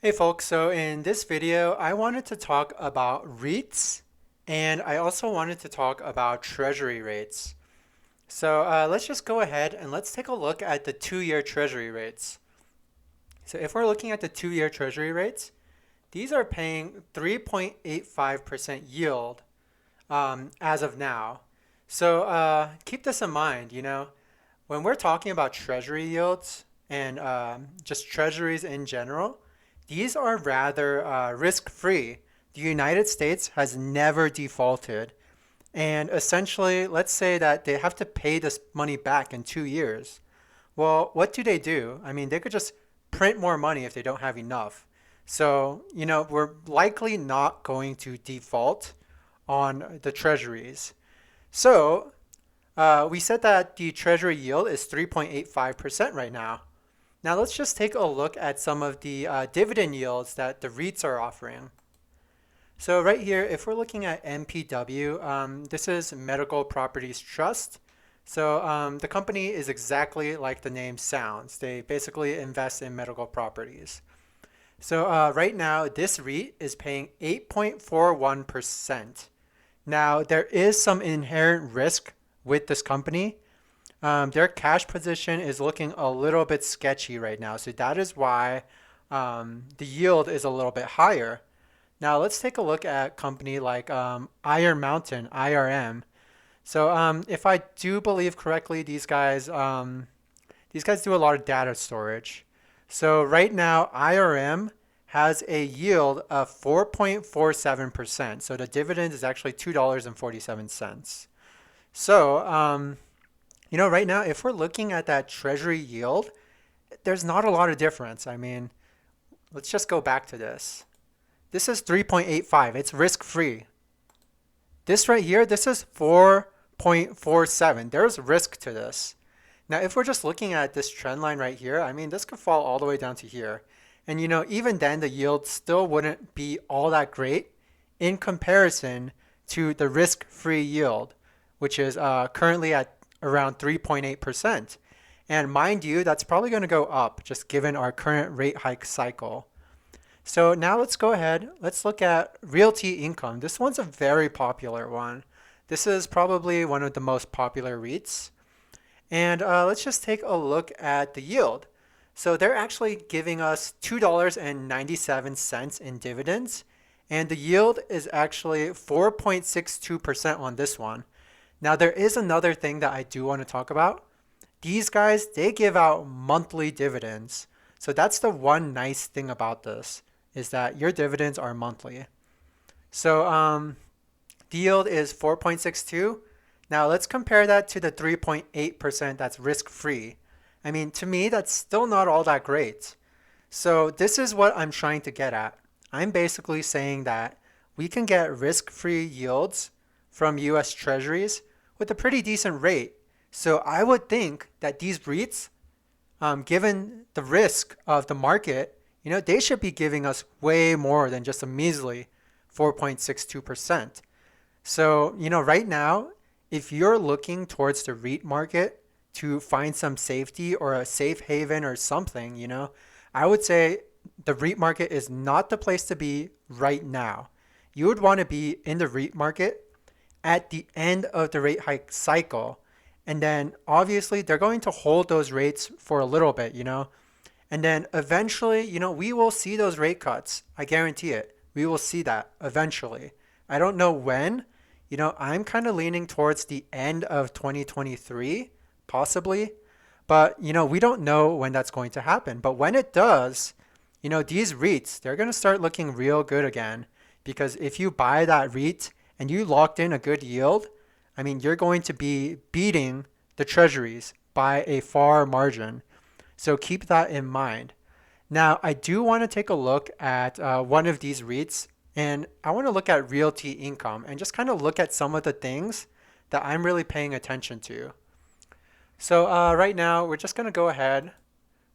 Hey folks, so in this video, I wanted to talk about REITs and I also wanted to talk about Treasury rates. So let's just go ahead and let's take a look at the 2-year Treasury rates. So if we're looking at the 2-year Treasury rates, these are paying 3.85% yield as of now. So keep this in mind, when we're talking about Treasury yields and just Treasuries in general, these are rather risk-free. The United States has never defaulted. And essentially, let's say that they have to pay this money back in 2 years. Well, what do? I mean, they could just print more money if they don't have enough. So, we're likely not going to default on the treasuries. So, we said that the treasury yield is 3.85% right now. Now let's just take a look at some of the dividend yields that the REITs are offering. So right here, if we're looking at MPW, this is Medical Properties Trust. So the company is exactly like the name sounds. They basically invest in medical properties. So right now, this REIT is paying 8.41%. Now, there is some inherent risk with this company. Their cash position is looking a little bit sketchy right now. So that is why the yield is a little bit higher. Now let's take a look at a company like Iron Mountain, IRM. So if I do believe correctly, these guys do a lot of data storage. So right now, IRM has a yield of 4.47%. So the dividend is actually $2.47. So right now, if we're looking at that treasury yield, there's not a lot of difference. I mean, let's just go back to this. This is 3.85. It's risk free. This right here, this is 4.47. There's risk to this. Now, if we're just looking at this trend line right here, I mean, this could fall all the way down to here. And even then, the yield still wouldn't be all that great in comparison to the risk-free yield, which is currently at around 3.8%. And mind you, that's probably going to go up just given our current rate hike cycle. So now let's go ahead. Let's look at Realty Income. This one's a very popular one. This is probably one of the most popular REITs. And let's just take a look at the yield. So they're actually giving us $2.97 in dividends. And the yield is actually 4.62% on this one. Now, there is another thing that I do want to talk about. These guys, they give out monthly dividends. So that's the one nice thing about this, is that your dividends are monthly. So the yield is 4.62. Now let's compare that to the 3.8% that's risk-free. I mean, to me, that's still not all that great. So this is what I'm trying to get at. I'm basically saying that we can get risk-free yields from US Treasuries with a pretty decent rate. So I would think that these REITs, given the risk of the market, they should be giving us way more than just a measly 4.62%. So, right now, if you're looking towards the REIT market to find some safety or a safe haven or something, I would say the REIT market is not the place to be right now. You would want to be in the REIT market at the end of the rate hike cycle. And then obviously they're going to hold those rates for a little bit, And then eventually, we will see those rate cuts. I guarantee it. We will see that eventually. I don't know when. I'm kind of leaning towards the end of 2023, possibly. But, we don't know when that's going to happen. But when it does, these REITs, they're going to start looking real good again. Because if you buy that REIT and you locked in a good yield, I mean, you're going to be beating the treasuries by a far margin. So keep that in mind. Now, I do want to take a look at one of these REITs, and I want to look at Realty Income and just kind of look at some of the things that I'm really paying attention to. So right now, we're just going to go ahead.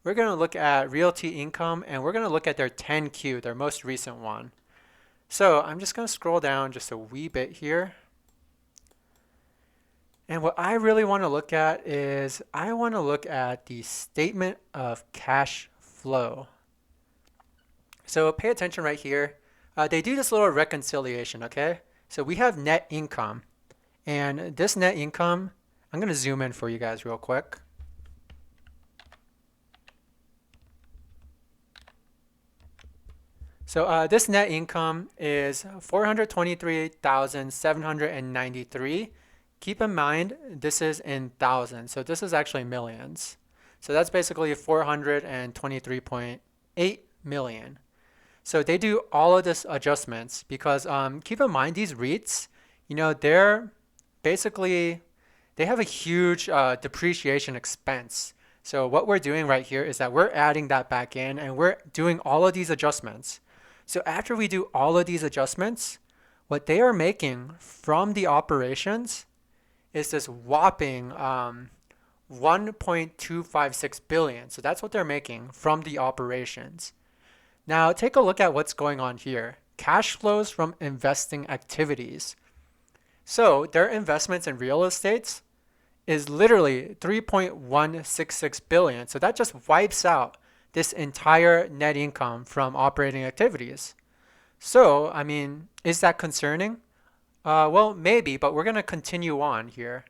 We're going to look at Realty Income, and we're going to look at their 10Q, their most recent one. So I'm just going to scroll down just a wee bit here. And what I really want to look at is I want to look at the statement of cash flow. So pay attention right here. They do this little reconciliation, okay? So we have net income. And this net income, I'm going to zoom in for you guys real quick. So this net income is 423,793. Keep in mind, this is in thousands. So this is actually millions. So that's basically 423.8 million. So they do all of this adjustments because keep in mind these REITs, they're basically, they have a huge depreciation expense. So what we're doing right here is that we're adding that back in and we're doing all of these adjustments. So after we do all of these adjustments, what they are making from the operations is this whopping 1.256 billion. So that's what they're making from the operations. Now take a look at what's going on here. Cash flows from investing activities. So their investments in real estates is literally 3.166 billion. So that just wipes out this entire net income from operating activities. So, I mean, is that concerning? Well, maybe, but we're going to continue on here.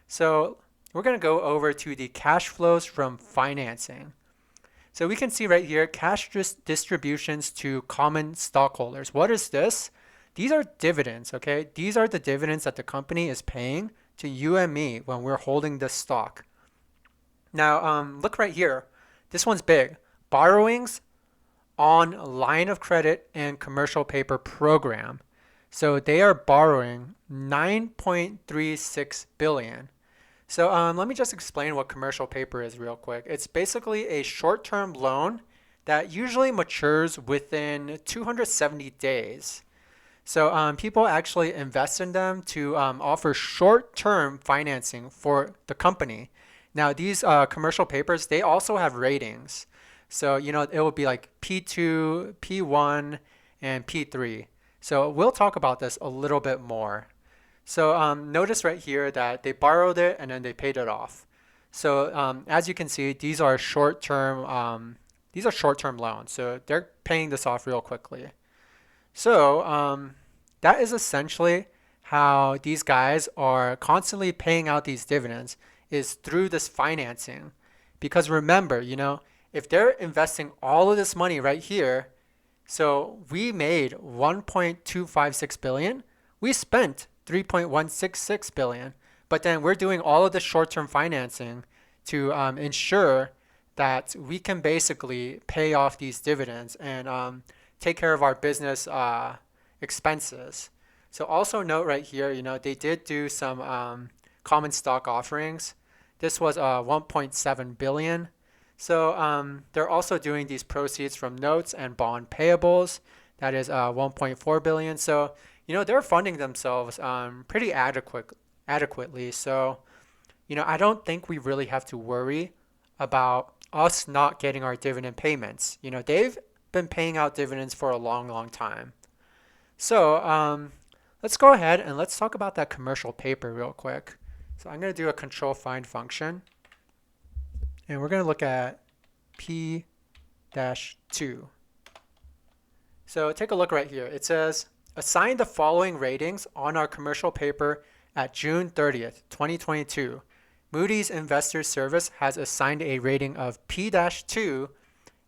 So we're going to go over to the cash flows from financing. So we can see right here, cash distributions to common stockholders. What is this? These are dividends, okay? These are the dividends that the company is paying to you and me when we're holding this stock. Now, look right here. This one's big. Borrowings on line of credit and commercial paper program. So they are borrowing 9.36 billion. So let me just explain what commercial paper is real quick. It's basically a short-term loan that usually matures within 270 days. So people actually invest in them to offer short-term financing for the company. Now these commercial papers, they also have ratings. So, it will be like P2, P1, and P3. So we'll talk about this a little bit more. So notice right here that they borrowed it and then they paid it off. So as you can see, these are short-term loans. So they're paying this off real quickly. So that is essentially how these guys are constantly paying out these dividends is through this financing. Because remember, if they're investing all of this money right here, so we made 1.256 billion, we spent 3.166 billion, but then we're doing all of the short-term financing to ensure that we can basically pay off these dividends and take care of our business expenses. So also note right here, they did do some common stock offerings. This was 1.7 billion. So they're also doing these proceeds from notes and bond payables. That is 1.4 billion. So, they're funding themselves pretty adequately. So, I don't think we really have to worry about us not getting our dividend payments. They've been paying out dividends for a long, long time. So let's go ahead and let's talk about that commercial paper real quick. So I'm going to do a control find function. And we're going to look at P-2. So take a look right here. It says, assign the following ratings on our commercial paper at June 30th, 2022. Moody's Investors Service has assigned a rating of P-2,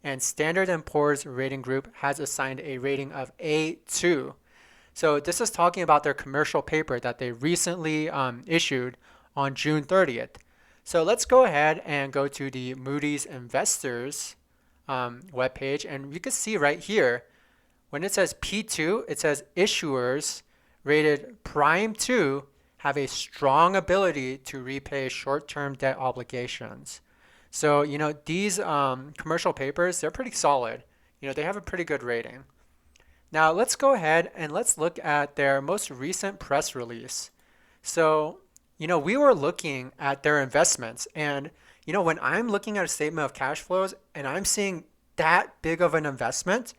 and Standard & Poor's Rating Group has assigned a rating of A2. So this is talking about their commercial paper that they recently issued on June 30th. So let's go ahead and go to the Moody's Investors webpage, and you can see right here, when it says P2, it says issuers rated prime 2 have a strong ability to repay short-term debt obligations. So, these commercial papers, they're pretty solid. They have a pretty good rating. Now, let's go ahead and let's look at their most recent press release. So, we were looking at their investments, and, when I'm looking at a statement of cash flows and I'm seeing that big of an investment,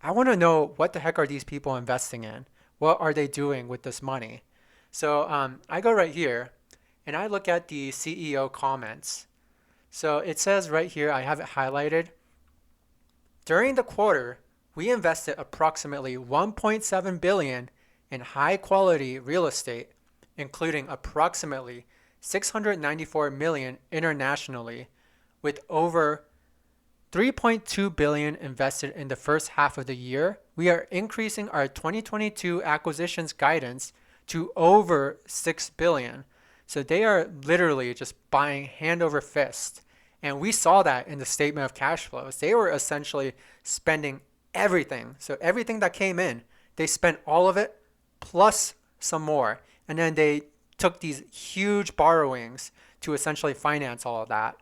I want to know what the heck are these people investing in? What are they doing with this money? So I go right here and I look at the CEO comments. So it says right here, I have it highlighted. During the quarter, we invested approximately 1.7 billion in high quality real estate, including approximately 694 million internationally, with over 3.2 billion invested in the first half of the year. We are increasing our 2022 acquisitions guidance to over 6 billion. So they are literally just buying hand over fist. And we saw that in the statement of cash flows. They were essentially spending everything. So everything that came in, they spent all of it plus some more. And then they took these huge borrowings to essentially finance all of that.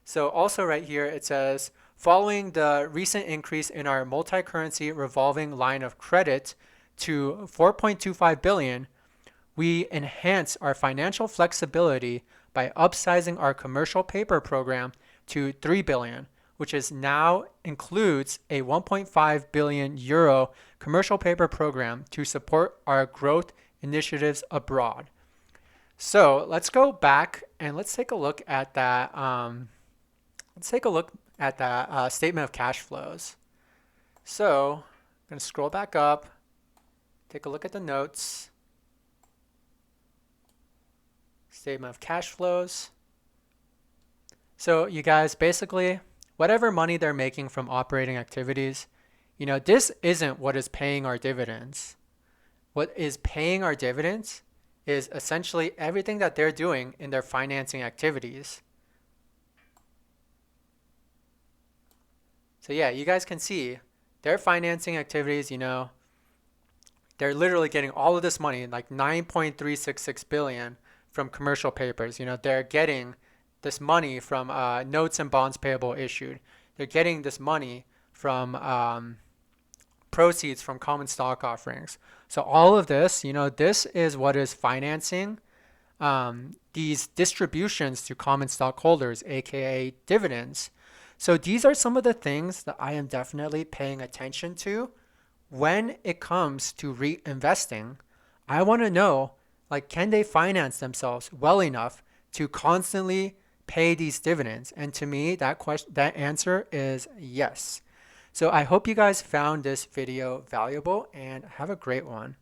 So also right here it says, following the recent increase in our multi-currency revolving line of credit to 4.25 billion, we enhance our financial flexibility by upsizing our commercial paper program to 3 billion, which is now includes a 1.5 billion euro commercial paper program to support our growth initiatives abroad. So let's go back and let's take a look at that. Statement of cash flows. So I'm going to scroll back up, take a look at the notes. Statement of cash flows. So you guys, basically, whatever money they're making from operating activities, this isn't what is paying our dividends. What is paying our dividends is essentially everything that they're doing in their financing activities. So yeah, you guys can see their financing activities, they're literally getting all of this money, like 9.366 billion from commercial papers. They're getting this money from notes and bonds payable issued. They're getting this money from proceeds from common stock offerings. So all of this, this is what is financing these distributions to common stockholders, aka dividends. So these are some of the things that I am definitely paying attention to when it comes to REIT investing. I want to know, can they finance themselves well enough to constantly pay these dividends? And to me, that answer is yes. So I hope you guys found this video valuable and have a great one.